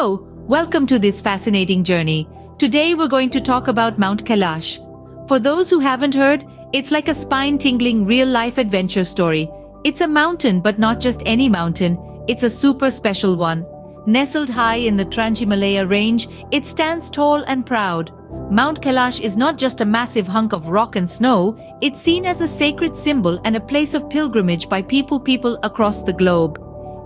Hello, welcome to this fascinating journey. Today we're going to talk about Mount Kailash. For those who haven't heard, it's like a spine-tingling real-life adventure story. It's a mountain, but not just any mountain. It's a super special one. Nestled high in the Trans-Himalaya range, it stands tall and proud. Mount Kailash is not just a massive hunk of rock and snow, it's seen as a sacred symbol and a place of pilgrimage by people across the globe.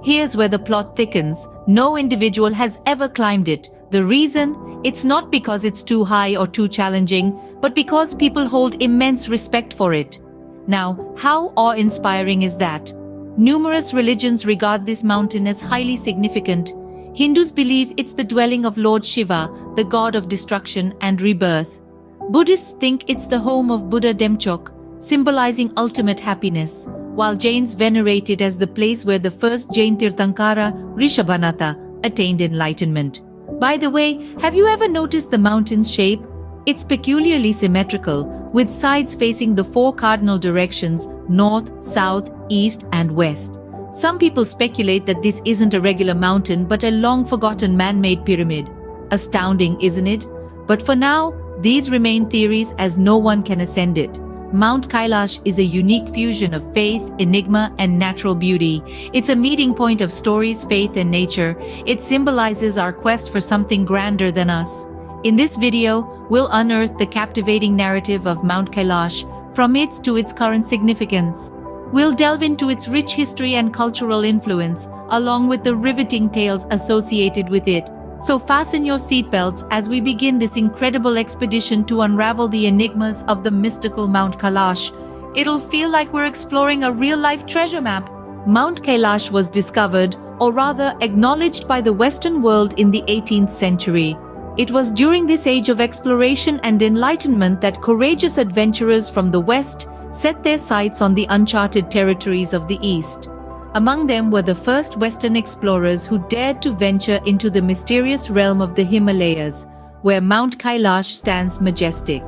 Here's where the plot thickens. No individual has ever climbed it. The reason? It's not because it's too high or too challenging, but because people hold immense respect for it. Now, how awe-inspiring is that? Numerous religions regard this mountain as highly significant. Hindus believe it's the dwelling of Lord Shiva, the god of destruction and rebirth. Buddhists think it's the home of Buddha Demchok, symbolizing ultimate happiness, while Jains venerate it as the place where the first Jain Tirthankara, Rishabhanatha, attained enlightenment. By the way, have you ever noticed the mountain's shape? It's peculiarly symmetrical, with sides facing the four cardinal directions: north, south, east, and west. Some people speculate that this isn't a regular mountain but a long-forgotten man-made pyramid. Astounding, isn't it? But for now, these remain theories as no one can ascend it. Mount Kailash is a unique fusion of faith, enigma, and natural beauty. It's a meeting point of stories, faith, and nature. It symbolizes our quest for something grander than us. In this video, we'll unearth the captivating narrative of Mount Kailash, from its to its current significance. We'll delve into its rich history and cultural influence, along with the riveting tales associated with it. So fasten your seatbelts as we begin this incredible expedition to unravel the enigmas of the mystical Mount Kailash. It'll feel like we're exploring a real-life treasure map. Mount Kailash was discovered, or rather acknowledged, by the Western world in the 18th century. It was during this age of exploration and enlightenment that courageous adventurers from the West set their sights on the uncharted territories of the East. Among them were the first Western explorers who dared to venture into the mysterious realm of the Himalayas, where Mount Kailash stands majestic.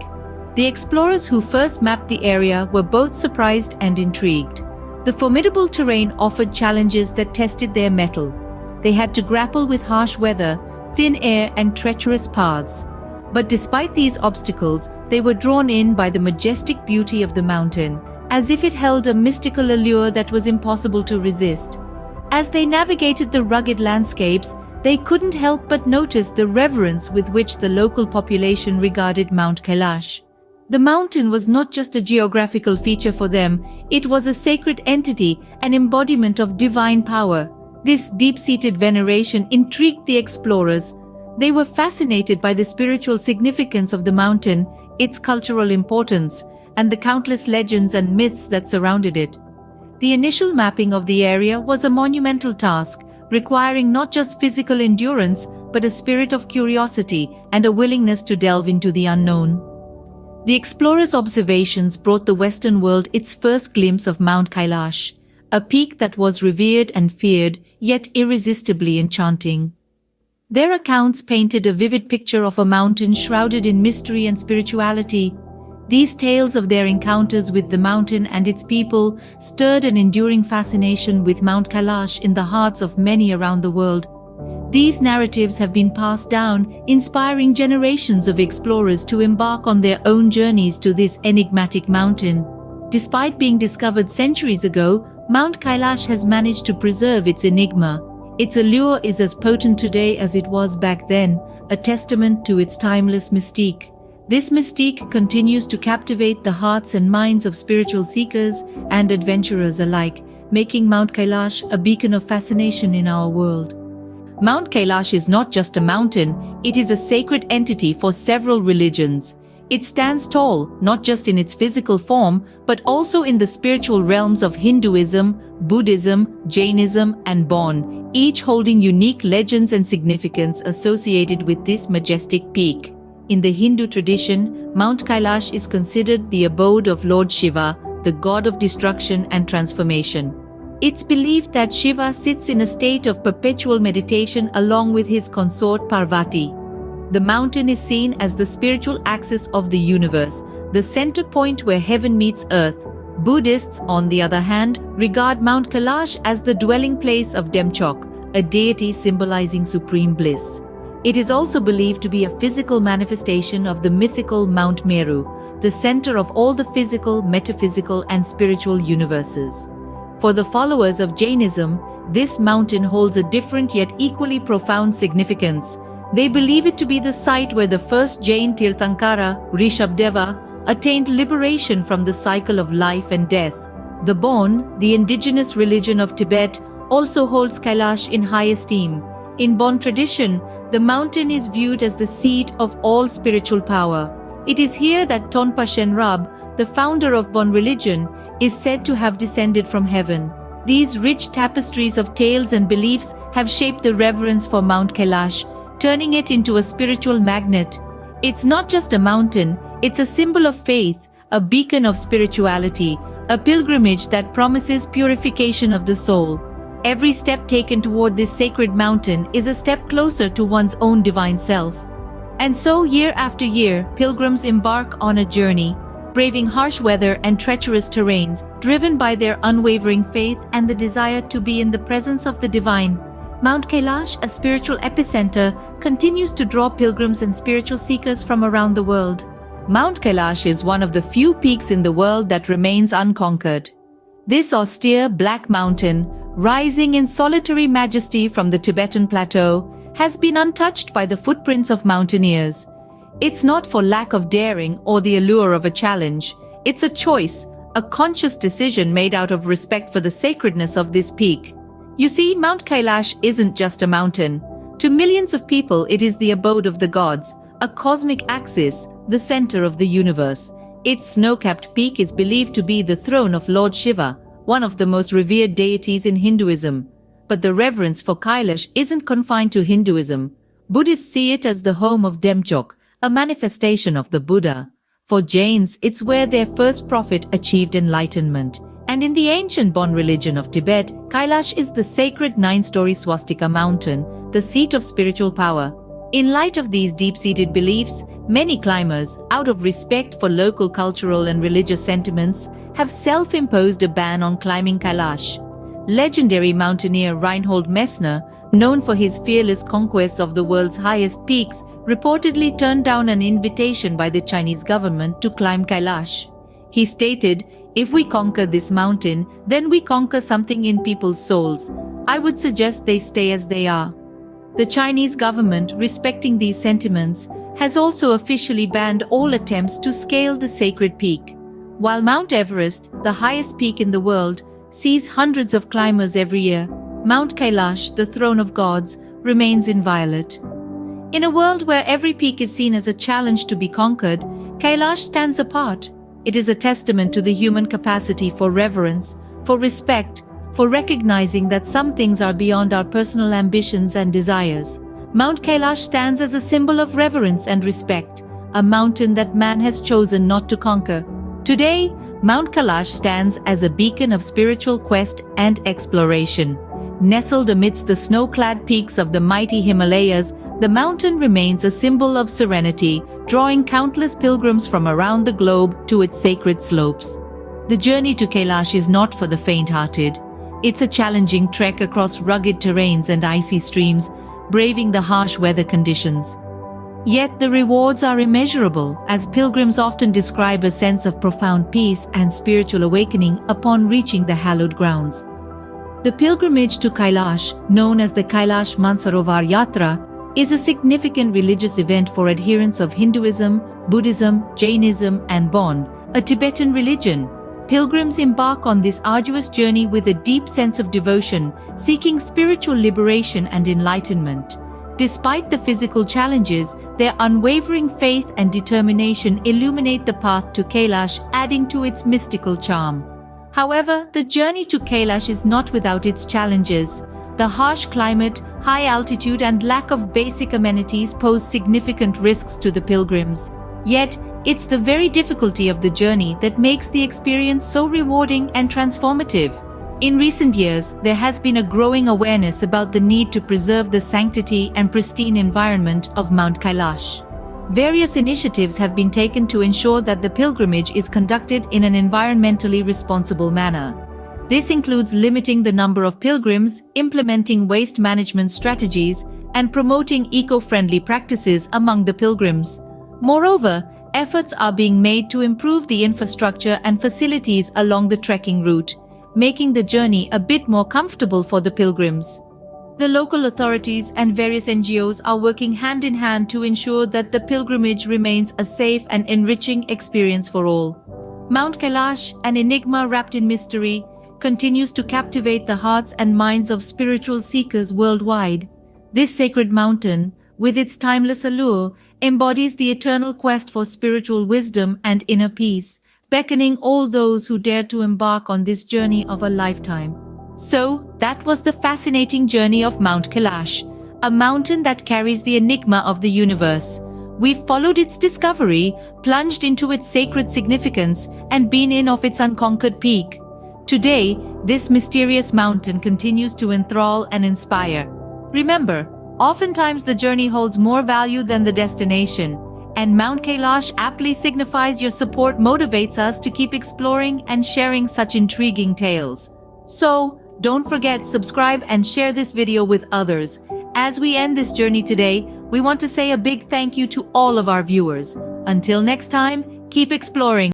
The explorers who first mapped the area were both surprised and intrigued. The formidable terrain offered challenges that tested their mettle. They had to grapple with harsh weather, thin air, and treacherous paths. But despite these obstacles, they were drawn in by the majestic beauty of the mountain, as if it held a mystical allure that was impossible to resist. As they navigated the rugged landscapes, they couldn't help but notice the reverence with which the local population regarded Mount Kailash. The mountain was not just a geographical feature for them, it was a sacred entity, an embodiment of divine power. This deep-seated veneration intrigued the explorers. They were fascinated by the spiritual significance of the mountain, its cultural importance, and the countless legends and myths that surrounded it. The initial mapping of the area was a monumental task, requiring not just physical endurance, but a spirit of curiosity and a willingness to delve into the unknown. The explorers' observations brought the Western world its first glimpse of Mount Kailash, a peak that was revered and feared, yet irresistibly enchanting. Their accounts painted a vivid picture of a mountain shrouded in mystery and spirituality. These tales of their encounters with the mountain and its people stirred an enduring fascination with Mount Kailash in the hearts of many around the world. These narratives have been passed down, inspiring generations of explorers to embark on their own journeys to this enigmatic mountain. Despite being discovered centuries ago, Mount Kailash has managed to preserve its enigma. Its allure is as potent today as it was back then, a testament to its timeless mystique. This mystique continues to captivate the hearts and minds of spiritual seekers and adventurers alike, making Mount Kailash a beacon of fascination in our world. Mount Kailash is not just a mountain, it is a sacred entity for several religions. It stands tall, not just in its physical form, but also in the spiritual realms of Hinduism, Buddhism, Jainism, and Bon, each holding unique legends and significance associated with this majestic peak. In the Hindu tradition, Mount Kailash is considered the abode of Lord Shiva, the god of destruction and transformation. It's believed that Shiva sits in a state of perpetual meditation along with his consort Parvati. The mountain is seen as the spiritual axis of the universe, the center point where heaven meets earth. Buddhists, on the other hand, regard Mount Kailash as the dwelling place of Demchok, a deity symbolizing supreme bliss. It is also believed to be a physical manifestation of the mythical Mount Meru, the center of all the physical, metaphysical, and spiritual universes. For the followers of Jainism, this mountain holds a different yet equally profound significance. They believe it to be the site where the first Jain Tirthankara, Rishabdeva, attained liberation from the cycle of life and death. The Bon, the indigenous religion of Tibet, also holds Kailash in high esteem. In Bon tradition, the mountain is viewed as the seat of all spiritual power. It is here that Tonpa Shenrab, the founder of Bon religion, is said to have descended from heaven. These rich tapestries of tales and beliefs have shaped the reverence for Mount Kailash, turning it into a spiritual magnet. It's not just a mountain, it's a symbol of faith, a beacon of spirituality, a pilgrimage that promises purification of the soul. Every step taken toward this sacred mountain is a step closer to one's own divine self. And so, year after year, pilgrims embark on a journey, braving harsh weather and treacherous terrains, driven by their unwavering faith and the desire to be in the presence of the divine. Mount Kailash, a spiritual epicenter, continues to draw pilgrims and spiritual seekers from around the world. Mount Kailash is one of the few peaks in the world that remains unconquered. This austere black mountain, rising in solitary majesty from the Tibetan plateau, has been untouched by the footprints of mountaineers. It's not for lack of daring or the allure of a challenge. It's a choice, a conscious decision made out of respect for the sacredness of this peak. You see, Mount Kailash isn't just a mountain. To millions of people, it is the abode of the gods, a cosmic axis, the center of the universe. Its snow-capped peak is believed to be the throne of Lord Shiva, one of the most revered deities in Hinduism. But the reverence for Kailash isn't confined to Hinduism. Buddhists see it as the home of Demchok, a manifestation of the Buddha. For Jains, it's where their first prophet achieved enlightenment. And in the ancient Bon religion of Tibet, Kailash is the sacred 9-story swastika mountain, the seat of spiritual power. In light of these deep-seated beliefs, many climbers, out of respect for local cultural and religious sentiments, have self-imposed a ban on climbing Kailash. Legendary mountaineer Reinhold Messner, known for his fearless conquests of the world's highest peaks, reportedly turned down an invitation by the Chinese government to climb Kailash. He stated, "If we conquer this mountain, then we conquer something in people's souls. I would suggest they stay as they are." The Chinese government, respecting these sentiments, has also officially banned all attempts to scale the sacred peak. While Mount Everest, the highest peak in the world, sees hundreds of climbers every year, Mount Kailash, the throne of gods, remains inviolate. In a world where every peak is seen as a challenge to be conquered, Kailash stands apart. It is a testament to the human capacity for reverence, for respect, for recognizing that some things are beyond our personal ambitions and desires. Mount Kailash stands as a symbol of reverence and respect, a mountain that man has chosen not to conquer. Today, Mount Kailash stands as a beacon of spiritual quest and exploration. Nestled amidst the snow-clad peaks of the mighty Himalayas, the mountain remains a symbol of serenity, drawing countless pilgrims from around the globe to its sacred slopes. The journey to Kailash is not for the faint-hearted. It's a challenging trek across rugged terrains and icy streams, braving the harsh weather conditions. Yet the rewards are immeasurable, as pilgrims often describe a sense of profound peace and spiritual awakening upon reaching the hallowed grounds. The pilgrimage to Kailash, known as the Kailash Mansarovar Yatra, is a significant religious event for adherents of Hinduism, Buddhism, Jainism, and Bon, a Tibetan religion. Pilgrims embark on this arduous journey with a deep sense of devotion, seeking spiritual liberation and enlightenment. Despite the physical challenges, their unwavering faith and determination illuminate the path to Kailash, adding to its mystical charm. However, the journey to Kailash is not without its challenges. The harsh climate, high altitude, and lack of basic amenities pose significant risks to the pilgrims. Yet, it's the very difficulty of the journey that makes the experience so rewarding and transformative. In recent years, there has been a growing awareness about the need to preserve the sanctity and pristine environment of Mount Kailash. Various initiatives have been taken to ensure that the pilgrimage is conducted in an environmentally responsible manner. This includes limiting the number of pilgrims, implementing waste management strategies, and promoting eco-friendly practices among the pilgrims. Moreover, efforts are being made to improve the infrastructure and facilities along the trekking route, making the journey a bit more comfortable for the pilgrims. The local authorities and various NGOs are working hand in hand to ensure that the pilgrimage remains a safe and enriching experience for all. Mount Kailash, an enigma wrapped in mystery, continues to captivate the hearts and minds of spiritual seekers worldwide. This sacred mountain, with its timeless allure, embodies the eternal quest for spiritual wisdom and inner peace, beckoning all those who dare to embark on this journey of a lifetime. So, that was the fascinating journey of Mount Kailash, a mountain that carries the enigma of the universe. We've followed its discovery, plunged into its sacred significance, and been in of its unconquered peak. Today, this mysterious mountain continues to enthrall and inspire. Remember, oftentimes the journey holds more value than the destination, and Mount Kailash aptly signifies your support motivates us to keep exploring and sharing such intriguing tales. So, don't forget, subscribe and share this video with others. As we end this journey today, we want to say a big thank you to all of our viewers. Until next time, keep exploring.